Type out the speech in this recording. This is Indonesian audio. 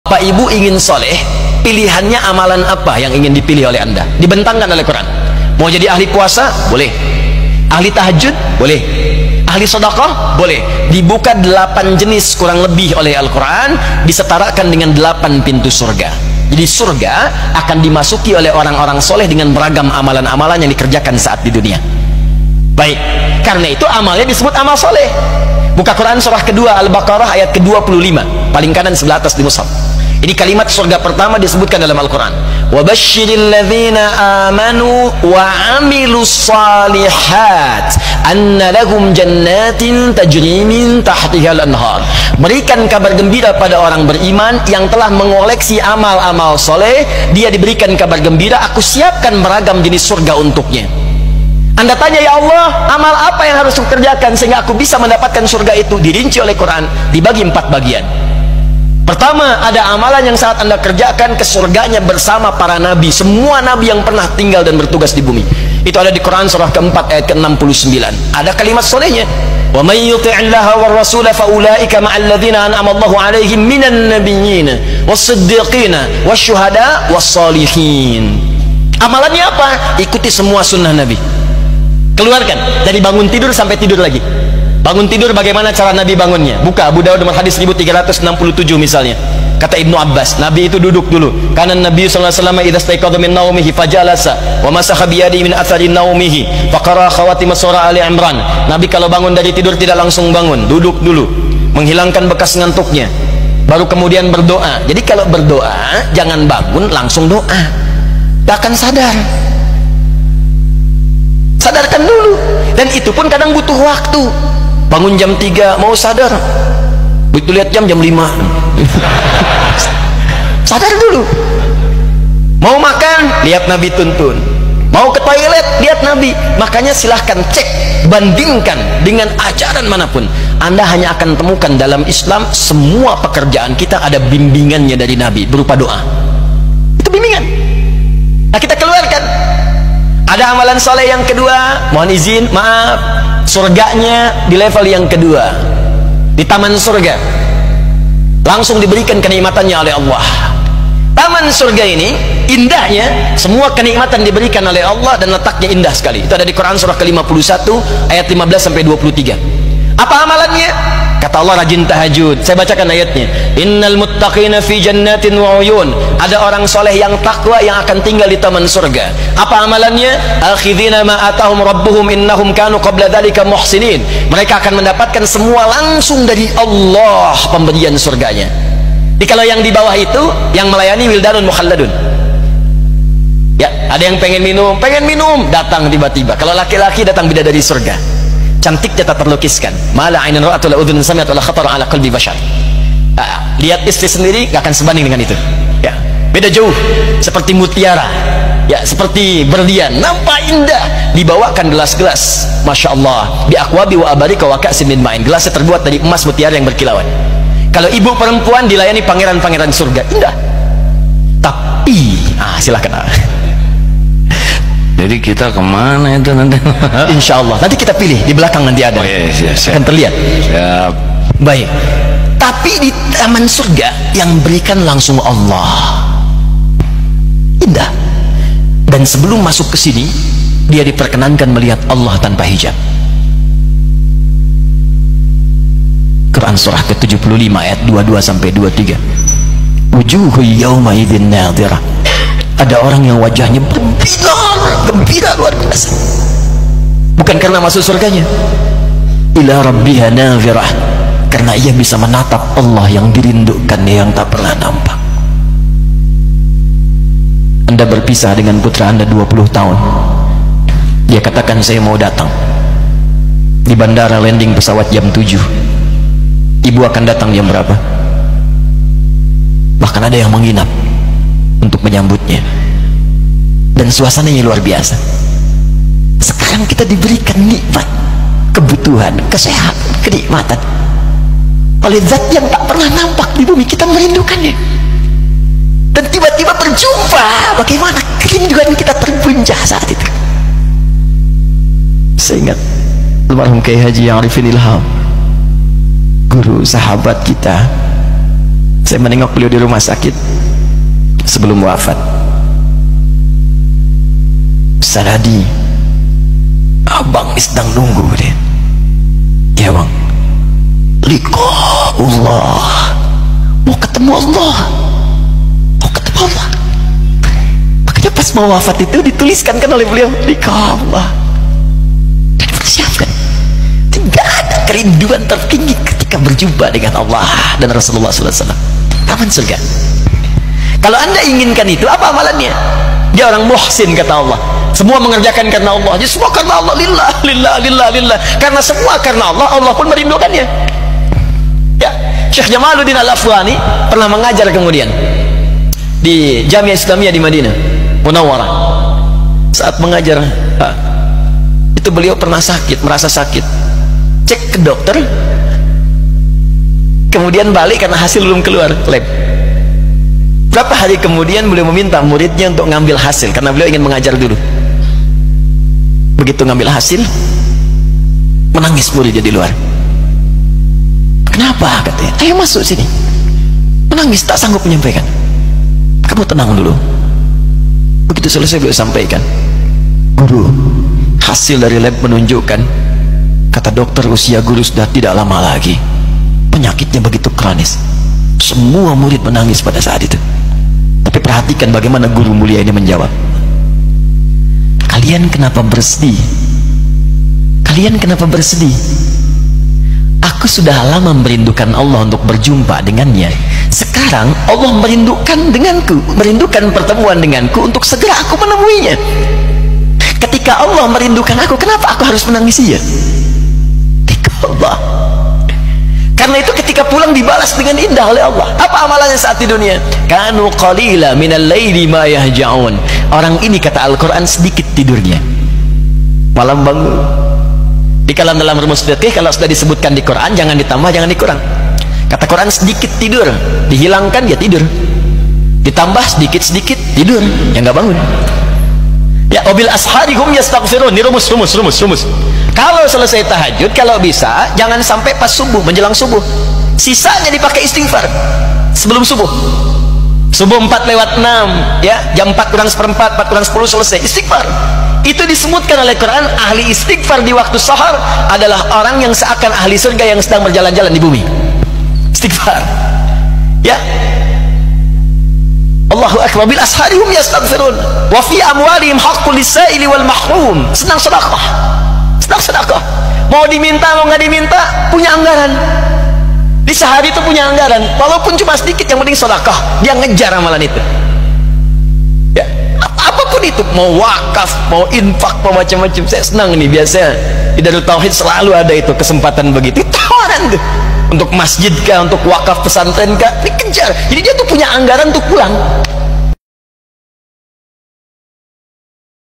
Bapak Ibu ingin soleh, pilihannya amalan apa yang ingin dipilih oleh Anda? Dibentangkan oleh Quran. Mau jadi ahli puasa? Boleh. Ahli tahajud? Boleh. Ahli sedekah? Boleh. Dibuka 8 jenis kurang lebih oleh Al-Quran, disetarakan dengan 8 pintu surga. Jadi surga akan dimasuki oleh orang-orang soleh dengan beragam amalan-amalan yang dikerjakan saat di dunia. Baik, karena itu amalnya disebut amal soleh. Buka Quran surah kedua Al-Baqarah ayat ke-25, paling kanan sebelah atas di mushaf. Ini kalimat surga pertama disebutkan dalam Al-Quran. وَبَشِّرِ الَّذِينَ آمَنُوا وَعَمِلُوا الصَّالِحَاتِ أَنَّ لَهُمْ جَنَّاتٍ تَجْرِي مِنْ تَحْتِهَا الْأَنْهَارُ. Berikan kabar gembira pada orang beriman yang telah mengoleksi amal-amal soleh. Dia diberikan kabar gembira, aku siapkan beragam jenis surga untuknya. Anda tanya, ya Allah, amal apa yang harus aku kerjakan sehingga aku bisa mendapatkan surga itu? Dirinci oleh Quran, dibagi 4 bagian. Pertama, ada amalan yang saat Anda kerjakan ke surganya bersama para nabi, semua nabi yang pernah tinggal dan bertugas di bumi. Itu ada di Quran surah keempat ayat ke-69. Ada kalimat solehnya. Wa may yuti'illaha war rasula fa ulaika ma'al ladzina an'ama Allahu 'alaihim minan nabiyyin was-siddiqina wasyuhada was-shalihin. Amalannya apa? Ikuti semua sunnah Nabi. Keluarkan dari bangun tidur sampai tidur lagi. Bangun tidur bagaimana cara Nabi bangunnya? Buka Abu Dawud nomor hadis 1367 misalnya. Kata Ibnu Abbas, Nabi itu duduk dulu. Karena Nabi sallallahu alaihi wasallam idza staiqadha min naumihi fajalasa wa masaha bi yadihi min athari naumihi faqara khawatim surah Ali Imran. Nabi kalau bangun dari tidur tidak langsung bangun, duduk dulu, menghilangkan bekas ngantuknya, baru kemudian berdoa. Jadi kalau berdoa jangan bangun langsung doa. Tidak akan sadar. Sadarkan dulu. Dan itu pun kadang butuh waktu. Bangun jam 3 mau sadar, begitu lihat jam 5 sadar dulu. Mau makan, lihat Nabi tuntun. Mau ke toilet, lihat Nabi. Makanya silahkan cek, bandingkan dengan ajaran manapun. Anda hanya akan temukan dalam Islam semua pekerjaan kita ada bimbingannya dari Nabi berupa doa. Itu bimbingan. Nah, kita keluarkan. Ada amalan soleh yang kedua, mohon izin, maaf, surganya di level yang kedua, di taman surga, langsung diberikan kenikmatannya oleh Allah. Taman surga ini indahnya, semua kenikmatan diberikan oleh Allah dan letaknya indah sekali. Itu ada di Quran surah ke-51 ayat 15 sampai 23. Apa amalannya? Kata Allah, rajin tahajud. Saya bacakan ayatnya. Innal muttaqina fi jannatin wa uyun. Ada orang soleh yang takwa yang akan tinggal di taman surga. Apa amalannya? Akhidhina ma atahum rabbuhum innahum kanu qabla dzalika muhsinin. Mereka akan mendapatkan semua langsung dari Allah pemberian surganya. Jadi kalau yang di bawah itu yang melayani wildanun mukhalladun. Ya, ada yang pengen minum, datang tiba-tiba. Kalau laki-laki datang bidadari surga. Cantiknya tak terlukiskan. Mala ainun ra'at wala udhun sami'at wala khatara ala qalbi bashar. Lihat istri sendiri gak akan sebanding dengan itu. Ya, beda jauh. Seperti mutiara, ya, seperti berlian, nampak indah. Dibawakan gelas-gelas, masya Allah, bi aqwabi wa abarika wa ka'sin min ma'in. Gelasnya terbuat dari emas mutiara yang berkilauan. Kalau ibu perempuan dilayani pangeran-pangeran surga, indah. Tapi, silakan. Jadi kita kemana itu nanti? Insya Allah nanti kita pilih di belakang, nanti ada. Oh, iya, akan terlihat. Siap. Baik. Tapi di taman surga yang berikan langsung Allah, indah. Dan sebelum masuk ke sini, dia diperkenankan melihat Allah tanpa hijab. Quran surah ke-75 ayat 22 sampai 23. Wujuhu yawma idzin nadhirah. Ada orang yang wajahnya gembira luar biasa. Bukan karena masuk surganya. Ila rabbiha nadhirah. Karena ia bisa menatap Allah yang dirindukan, yang tak pernah nampak. Anda berpisah dengan putra Anda 20 tahun. Dia katakan, saya mau datang. Di bandara landing pesawat jam 7. Ibu akan datang jam berapa? Bahkan ada yang menginap untuk menyambutnya. Dan suasananya luar biasa. Sekarang kita diberikan nikmat, kebutuhan, kesehatan, kenikmatan oleh zat yang tak pernah nampak di bumi. Kita merindukannya. Dan tiba-tiba berjumpa. Bagaimana kerinduan kita terbuncah saat itu. Saya ingat almarhum Kiai Haji Arifin Ilham, guru sahabat kita, Saya menengok beliau di rumah sakit sebelum wafat. Saradi, abang sedang nunggu deh. Ya bang, liqa'ullah, mau ketemu Allah, mau ketemu Allah. Makanya pas mau wafat itu dituliskan kan oleh beliau, liqa'ullah. Dan persiapkan. Tidak ada kerinduan tertinggi ketika berjumpa dengan Allah dan Rasulullah SAW. Taman surga. Kalau anda inginkan itu, apa amalannya? Dia orang muhsin, kata Allah. Semua mengerjakan karena Allah. Jadi semua karena Allah. Lillah, lillah, lillah, lillah. Karena semua karena Allah, Allah pun merindukannya. Ya, Syekh Jamaluddin Al-Afghani pernah mengajar kemudian di Jamiah Islamiyah di Madinah Munawwarah. Saat mengajar, itu beliau pernah sakit, merasa sakit. Cek ke dokter, kemudian balik karena hasil belum keluar lab. Berapa hari kemudian beliau meminta muridnya untuk ngambil hasil karena beliau ingin mengajar dulu. Begitu ngambil hasil, menangis muridnya di luar. Kenapa? Katanya, ayo masuk sini. Menangis, tak sanggup menyampaikan. Kamu tenang dulu. Begitu selesai beliau sampaikan, guru, hasil dari lab menunjukkan, kata dokter, usia guru sudah tidak lama lagi. Penyakitnya begitu kronis. Semua murid menangis pada saat itu. Tapi perhatikan bagaimana guru mulia ini menjawab. Kalian kenapa bersedih? Kalian kenapa bersedih? Aku sudah lama merindukan Allah untuk berjumpa dengannya. Sekarang Allah merindukan denganku, merindukan pertemuan denganku untuk segera aku menemuinya. Ketika Allah merindukan aku, kenapa aku harus menangis ya? Allah. Karena itu ketika pulang dibalas dengan indah oleh Allah. Apa amalannya saat di dunia? Kanu qalila minal laili ma yahja'un. Orang ini, kata Al-Quran, sedikit tidurnya, malam bangun. Di dalam rumus fikih, kalau sudah disebutkan di Quran, jangan ditambah, jangan dikurang. Kata Quran, sedikit tidur, dihilangkan ya tidur, ditambah sedikit-sedikit tidur, ya nggak bangun. Ya, wabil asharihum yastaghfirun. Ini rumus. Kalau selesai tahajud, kalau bisa jangan sampai pas subuh, menjelang subuh. Sisanya dipakai istighfar sebelum subuh. Subuh 4:06, ya, jam 4 kurang seperempat, 4 kurang 10 selesai istighfar. Itu disebutkan oleh Quran, ahli istighfar di waktu sahar adalah orang yang seakan ahli surga yang sedang berjalan-jalan di bumi. Istighfar. Ya. Allahu akbar, bil asharihum yastaghfirun wa fi amwalihim haqqul lisaili wal mahrum. Senang sedekah. Senang sedekah. Mau diminta mau nggak diminta, punya anggaran. Di sehari itu punya anggaran, walaupun cuma sedikit, yang penting sedekah. Dia ngejar amalan itu. Ya, apapun itu, mau wakaf, mau infak, mau macam-macam. Saya senang nih, biasanya di Darut Tauhid selalu ada itu kesempatan begitu. Tawaran tuh. Untuk masjid kah, untuk wakaf pesantren kah, dikejar. Jadi dia tuh punya anggaran untuk pulang.